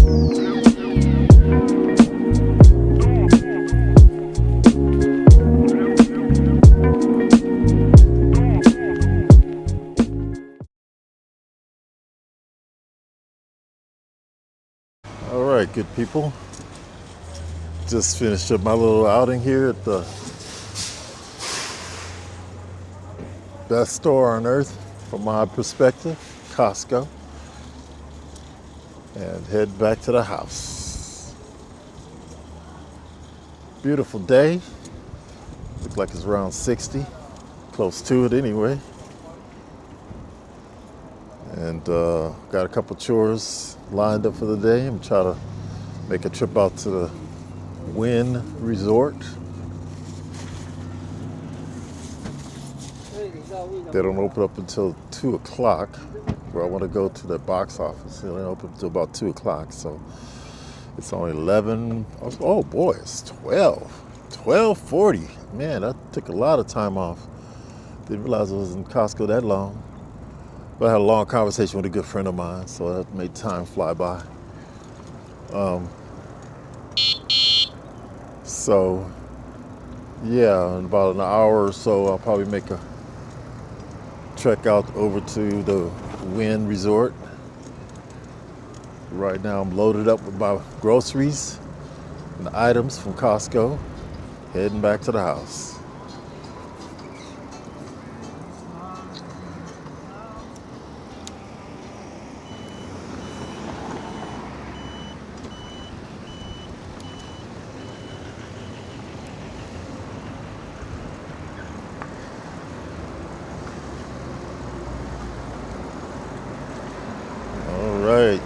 All right, good people. Just finished up my little outing here at the best store on earth, from my perspective, Costco, and head back to the house. Beautiful day. Looks like it's around 60, close to it anyway. And got a couple chores lined up for the day. I'm trying to make a trip out to the Wynn Resort. They don't open up until 2 o'clock, where I want to go to the box office. They don't open until about 2 o'clock, so it's only 11. Oh boy, it's 12:40. Man, that took a lot of time off. Didn't realize I was in Costco that long. But I had a long conversation with a good friend of mine, so that made time fly by. So, yeah, in about an hour or so, I'll probably make a trek out over to the Wynn Resort. Right now, I'm loaded up with my groceries and items from Costco, heading back to the house. All right.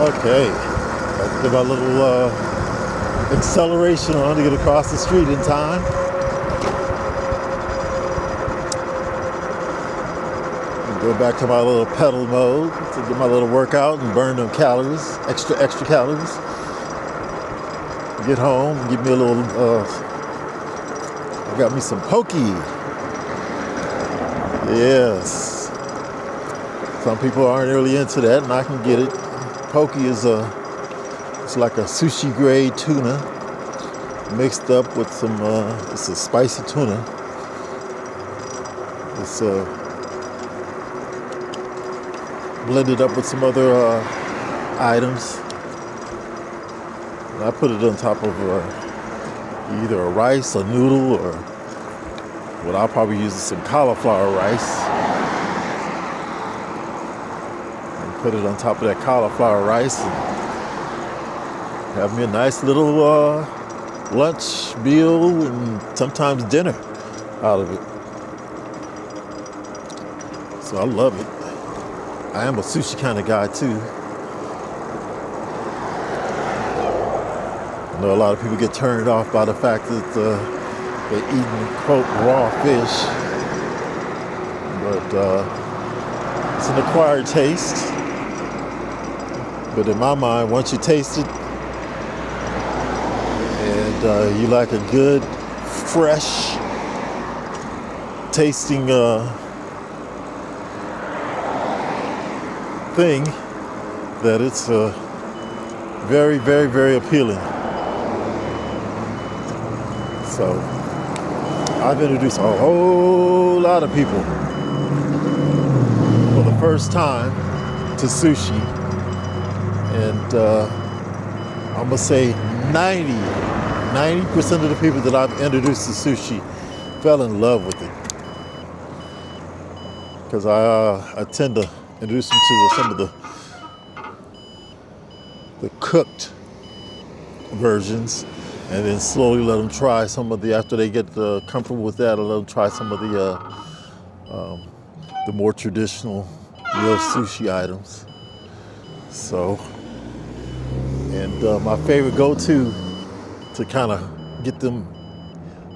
Okay. I did my little acceleration on to get across the street in time. And go back to my little pedal mode to do my little workout and burn them calories, extra calories. Get home, give me a little, I got me some poke. Yes. Some people aren't really into that, and I can get it. Poke is it's like a sushi grade tuna mixed up with some, it's a spicy tuna. It's blended up with some other items. And I put it on top of either a rice, a noodle, or what I'll probably use is some cauliflower rice. And put it on top of that cauliflower rice and have me a nice little lunch meal and sometimes dinner out of it. So I love it. I am a sushi kind of guy too. I know a lot of people get turned off by the fact that they're eating, quote, raw fish. But it's an acquired taste. But in my mind, once you taste it, and you like a good, fresh tasting thing, that it's very, very, very appealing. So I've introduced a whole lot of people for the first time to sushi, and I'm gonna say 90% of the people that I've introduced to sushi fell in love with it, because I tend to introduce them to some of the cooked versions, and then slowly let them try some of the, after they get comfortable with that, I'll let them try some of the more traditional real sushi items. So, and my favorite go-to to kind of get them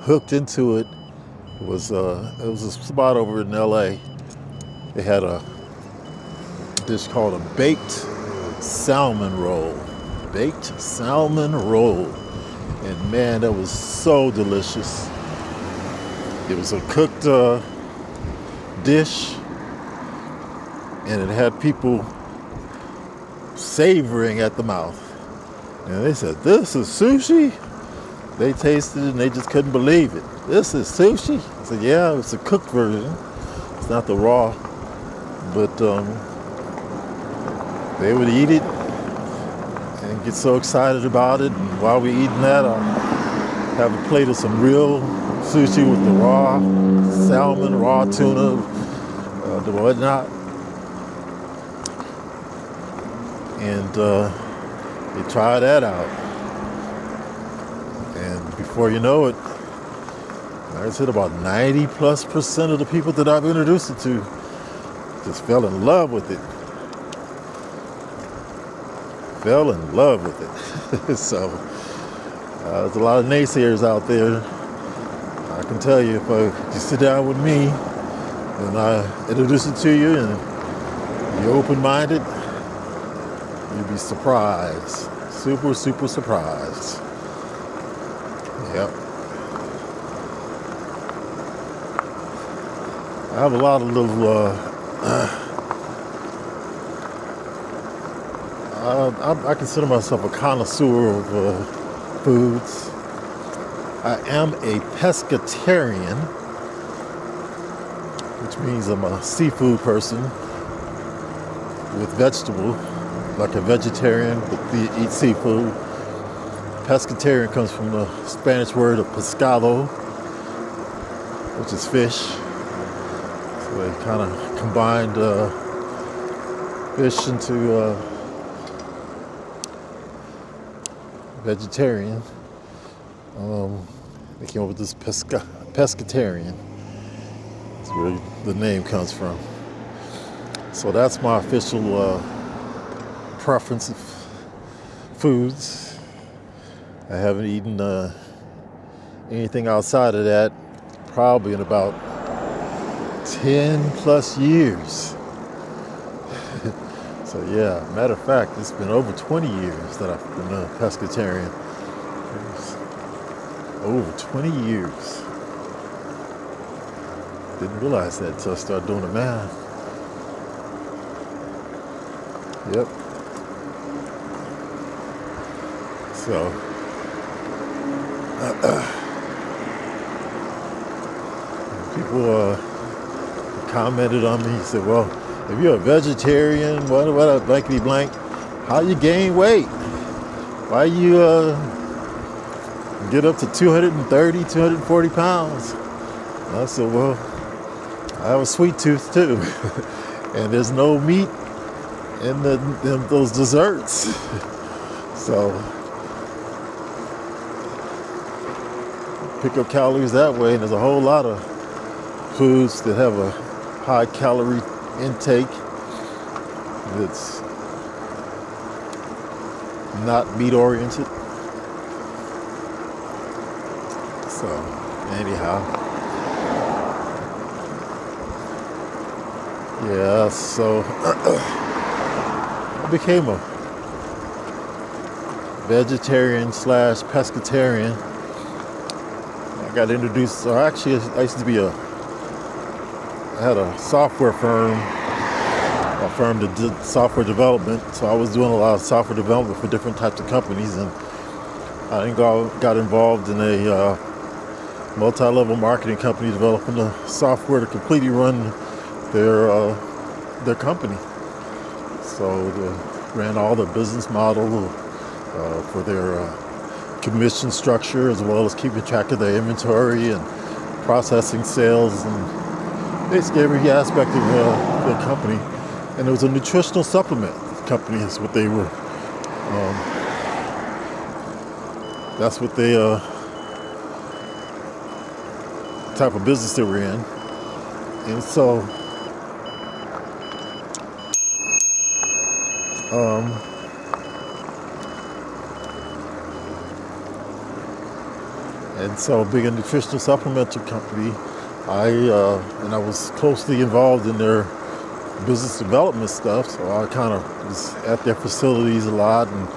hooked into it. It was a spot over in LA. They had a dish called a baked salmon roll. Baked salmon roll. And man, that was so delicious. It was a cooked dish, and it had people savoring at the mouth. And they said, "This is sushi?" They tasted it and they just couldn't believe it. "This is sushi?" I said, "Yeah, it's a cooked version. It's not the raw." But they would eat it and get so excited about it. And while we're eating that, I'll have a plate of some real sushi with the raw salmon, raw tuna, the whatnot. And they try that out. And before you know it, like I said, about 90+% of the people that I've introduced it to just fell in love with it. Fell in love with it. So there's a lot of naysayers out there. I can tell you, if you sit down with me and I introduce it to you and you're open-minded, you'd be surprised. Super, super surprised. Yep. I have a lot of little I consider myself a connoisseur of foods. I am a pescatarian, which means I'm a seafood person with vegetable, like a vegetarian, but they eat seafood. Pescatarian comes from the Spanish word of pescado, which is fish. So they kind of combined fish into vegetarian. They came up with this pescatarian. That's where the name comes from. So that's my official preference of foods. I haven't eaten anything outside of that probably in about 10+ years. So yeah, matter of fact, it's been over 20 years that I've been a pescatarian. Over 20 years. Didn't realize that until I started doing the math. Yep. So, people commented on me. He said, "Well, if you're a vegetarian, what blankety blank, how you gain weight? Why you get up to 230, 240 pounds?" And I said, "Well, I have a sweet tooth too, and there's no meat in those desserts." So pick up calories that way, and there's a whole lot of foods that have a high calorie intake that's not meat oriented. So anyhow, yeah, so I became a vegetarian / pescatarian. I got introduced, or actually I used to be I had a software firm, a firm that did software development, so I was doing a lot of software development for different types of companies, and I got involved in a multi-level marketing company developing the software to completely run their company. So they ran all the business model for their commission structure, as well as keeping track of their inventory and processing sales and basically every aspect of the company. And it was a nutritional supplement company is what they were. That's what they type of business they were in. And so And so being a nutritional supplemental company, I was closely involved in their business development stuff, so I kind of was at their facilities a lot, and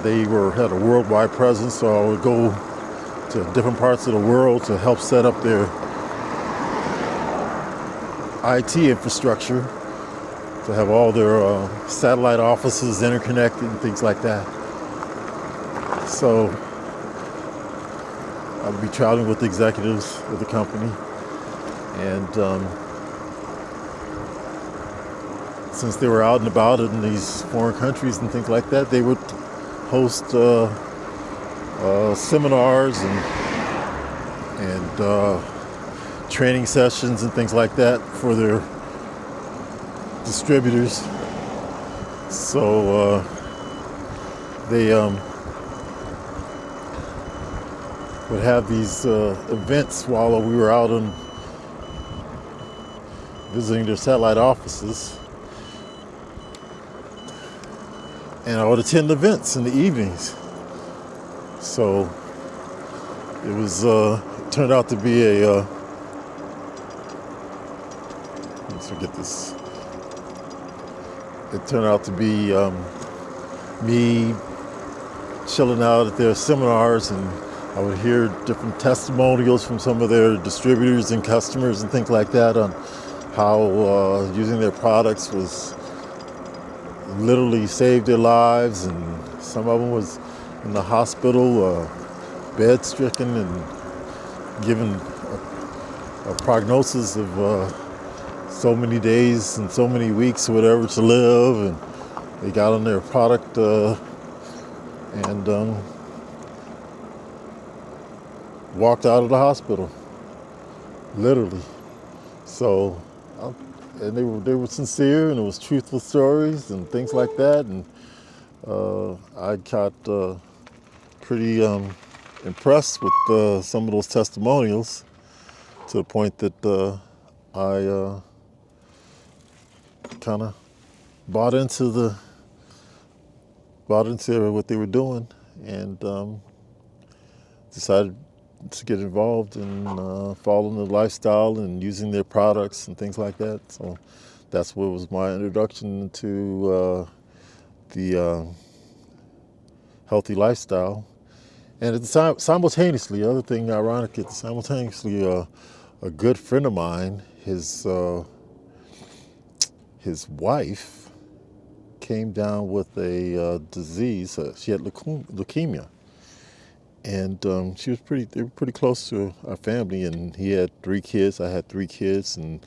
they had a worldwide presence, so I would go to different parts of the world to help set up their IT infrastructure, to have all their satellite offices interconnected and things like that. So I'd be traveling with the executives of the company, and since they were out and about in these foreign countries and things like that, they would host seminars and training sessions and things like that for their distributors. So they would have these events while we were out and visiting their satellite offices. And I would attend events in the evenings. So it was turned out to be let's forget this. It turned out to be me chilling out at their seminars, and I would hear different testimonials from some of their distributors and customers and things like that on how using their products was literally saved their lives, and some of them was in the hospital, bed stricken, and given a prognosis of so many days and so many weeks or whatever to live, and they got on their product and walked out of the hospital, literally. So, and they were sincere, and it was truthful stories and things like that, and I got pretty impressed with some of those testimonials, to the point that I kind of bought into what they were doing, and decided to get involved in following the lifestyle and using their products and things like that. So that's what was my introduction to the healthy lifestyle. And at the time, simultaneously, the other thing ironic, simultaneously, a good friend of mine, his wife came down with a disease. She had leukemia. And they were pretty close to our family, and he had 3 kids, I had 3 kids, and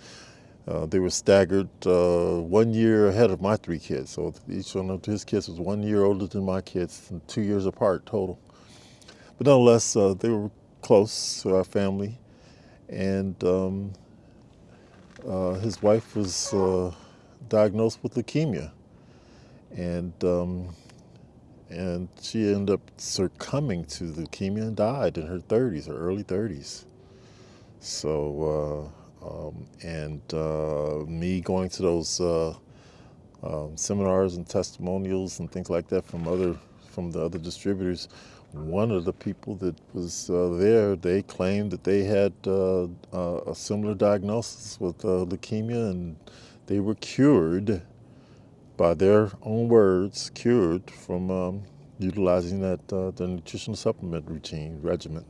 they were staggered 1 year ahead of my 3 kids. So each one of his kids was 1 year older than my kids, and 2 years apart total. But nonetheless, they were close to our family, and his wife was diagnosed with leukemia, and she ended up succumbing to leukemia and died in her 30s, or early 30s. So, me going to those seminars and testimonials and things like that from the other distributors, one of the people that was there, they claimed that they had a similar diagnosis with leukemia, and they were cured, by their own words, cured from utilizing the nutritional supplement regimen.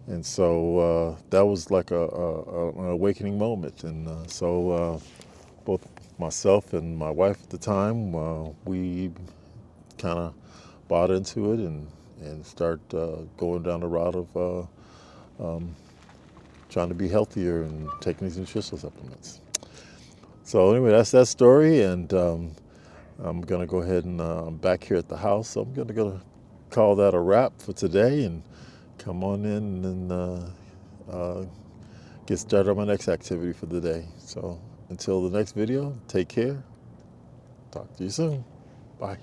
And so that was like an awakening moment. And so both myself and my wife at the time, we kind of bought into it and start going down the route of trying to be healthier and taking these nutritional supplements. So anyway, that's that story, and I'm gonna go ahead and I'm back here at the house, so I'm gonna call that a wrap for today, and come on in and get started on my next activity for the day. So until the next video, take care. Talk to you soon. Bye.